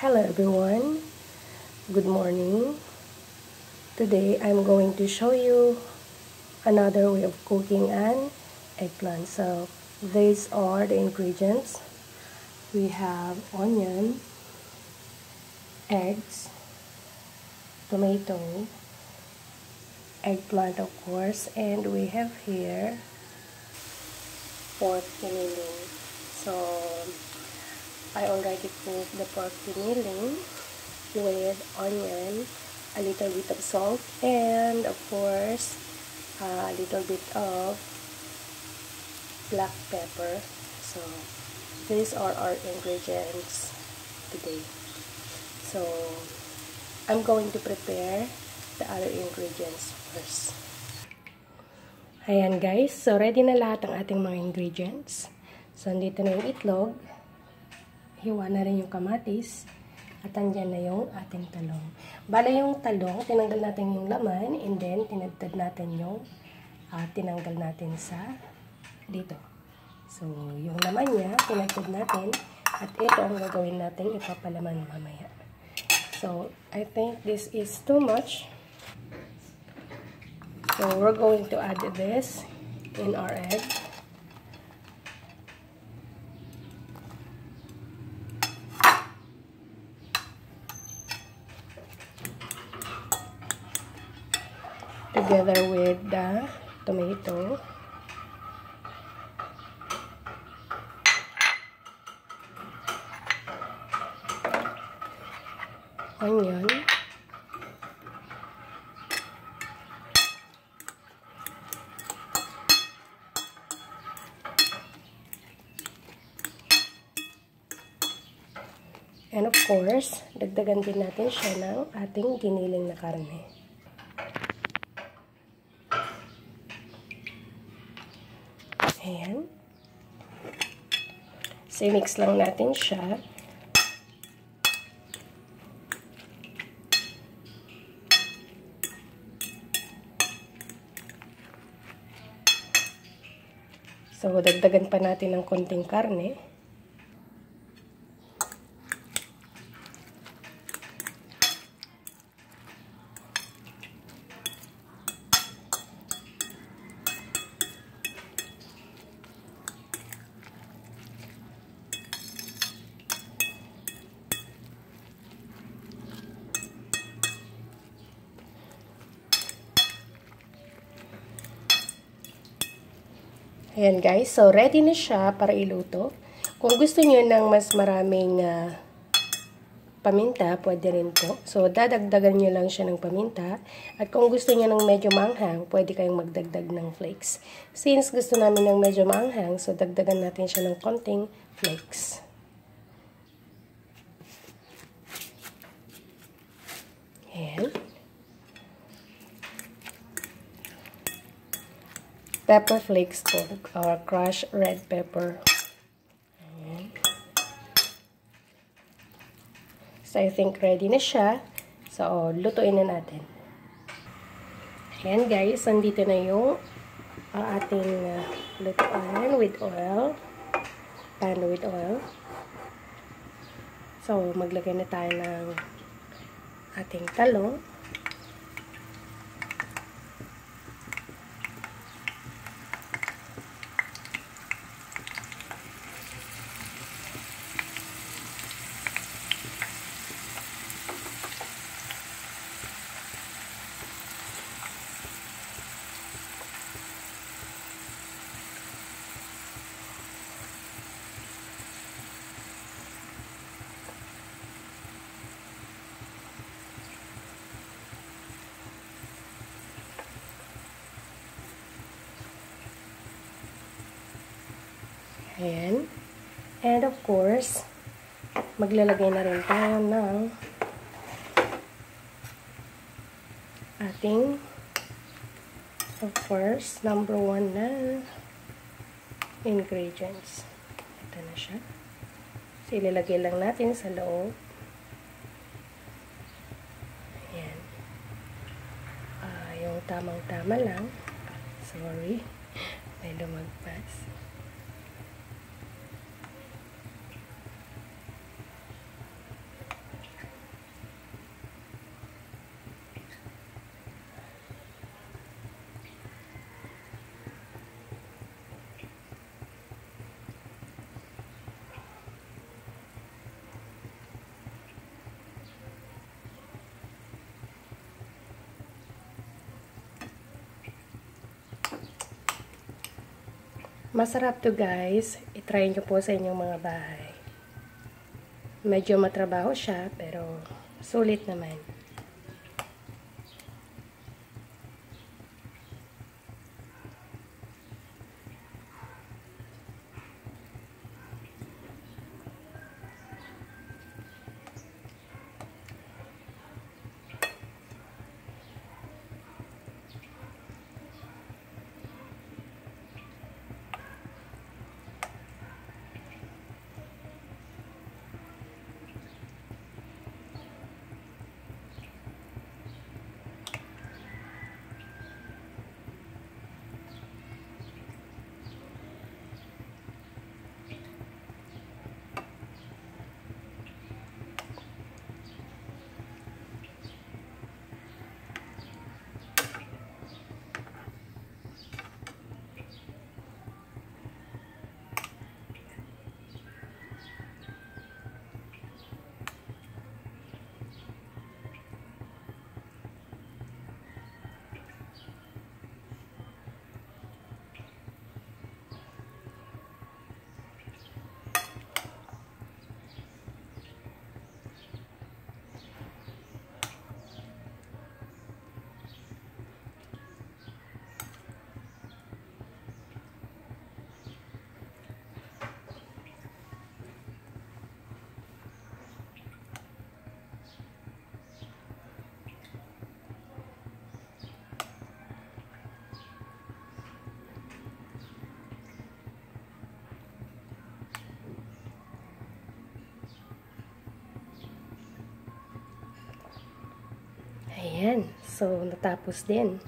Hello everyone, good morning. Today I'm going to show you another way of cooking an eggplant. So these are the ingredients. We have onion, eggs, tomato, eggplant of course, and we have here pork kiniling. So I already cooked the pork kiniling with onion, a little bit of salt, and of course a little bit of black pepper. So these are our ingredients today. So I'm going to prepare the other ingredients first. Ayan guys, so ready na lahat ang ating mga ingredients. So andito na yung itlog, hiwa na rin yung kamatis, at andyan na yung ating talong. Bala yung talong, tinanggal natin yung laman, and then tinadtad natin yung tinanggal natin sa dito. So yung laman niya, tinadtad natin, at ito ang gagawin natin ipapalaman mamaya. So I think this is too much. So we're going to add this in our egg. Together with the tomato. Onion. And of course, dagdagan din natin siya ng ating giniling na karne. Ayan. So, mix lang natin siya. So, dagdagan pa natin ng konting karne. Ayan guys, so ready na siya para iluto. Kung gusto niyo ng mas maraming paminta, pwede rin po. So dadagdagan niyo lang siya ng paminta. At kung gusto niyo ng medyo maanghang, pwede kayong magdagdag ng flakes. Since gusto namin ng medyo maanghang, so dagdagan natin siya ng konting flakes. Ayan. Pepper flakes po, or crushed red pepper. Ayan. So, I think ready na siya. So, lutuin na natin. Ayan guys, andito na yung ating lutuan with oil. Pan with oil. So, maglagay na tayo ng ating talong. Ayan. And of course, maglalagay na rin tayo ng ating, of course, number 1 na ingredients. Ito na siya. So, ilalagay lang natin sa loob. Ayan. Yung tamang-tama lang. Sorry. May lumagpas. Masarap to guys. I-try nyo po sa inyong mga bahay. Medyo matrabaho siya, pero sulit naman. Ayan. So, natapos din.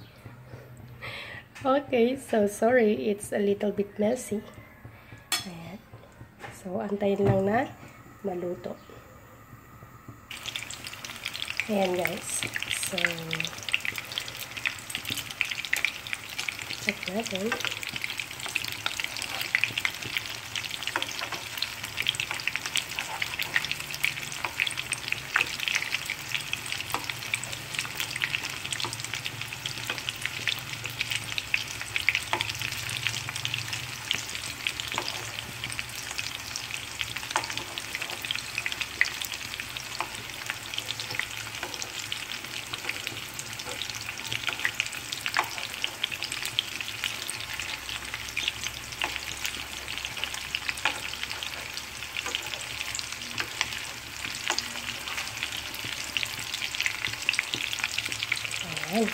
Okay. So, sorry. It's a little bit messy. Ayan. So, antayin lang na maluto. Ayan, guys. So, check natin. Ayan.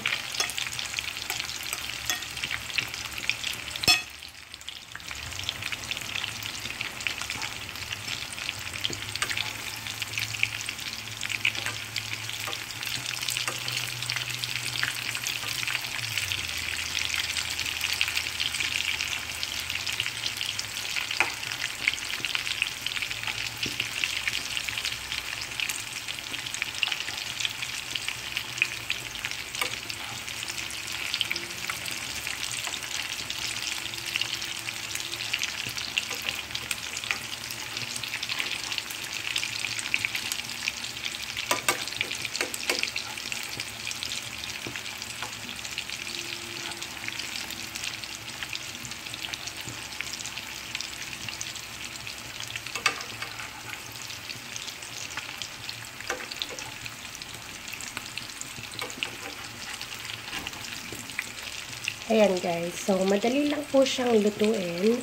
Ayan guys, so madali lang po siyang lutuin.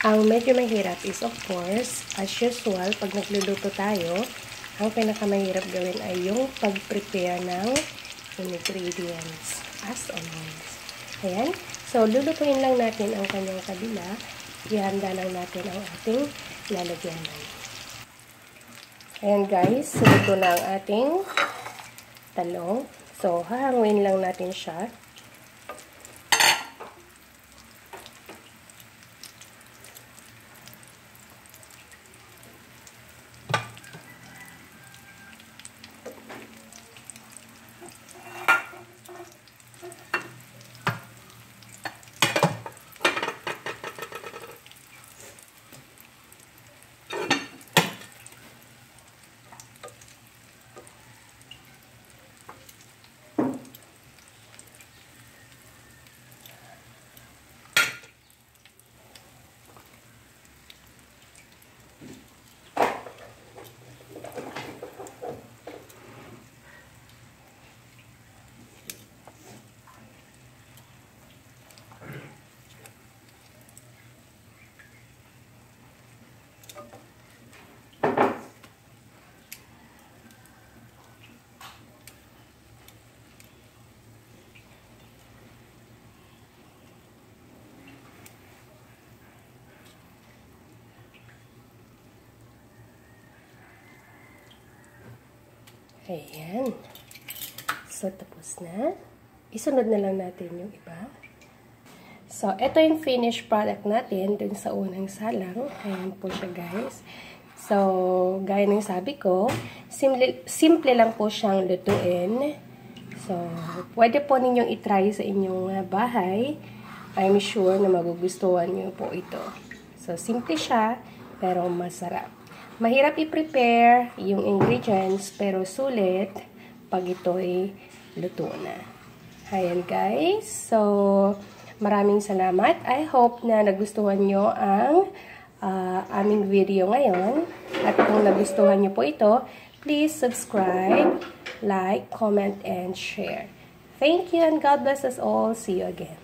Ang medyo mahirap is of course, as usual, pag nagluluto tayo, ang pinakamahirap gawin ay yung pag-prepare ng ingredients as always. Ayan, so lulutuin lang natin ang kanyang kabila. Ihanda lang natin ang ating lalagyanan. Ayan guys, luto na ang ating talong. So, hahanguin lang natin siya. Ayan. So, tapos na. Isunod na lang natin yung iba. So, ito yung finished product natin dun sa unang salang. Ayan po siya, guys. So, gaya ng sabi ko, simple lang po siyang lutuin. So, pwede po ninyong itry sa inyong bahay. I'm sure na magugustuhan nyo po ito. So, simple siya, pero masarap. Mahirap i-prepare yung ingredients, pero sulit pag ito'y luto na. Ayan, guys. So, maraming salamat. I hope na nagustuhan nyo ang aming video ngayon. At kung nagustuhan nyo po ito, please subscribe, like, comment, and share. Thank you and God bless us all. See you again.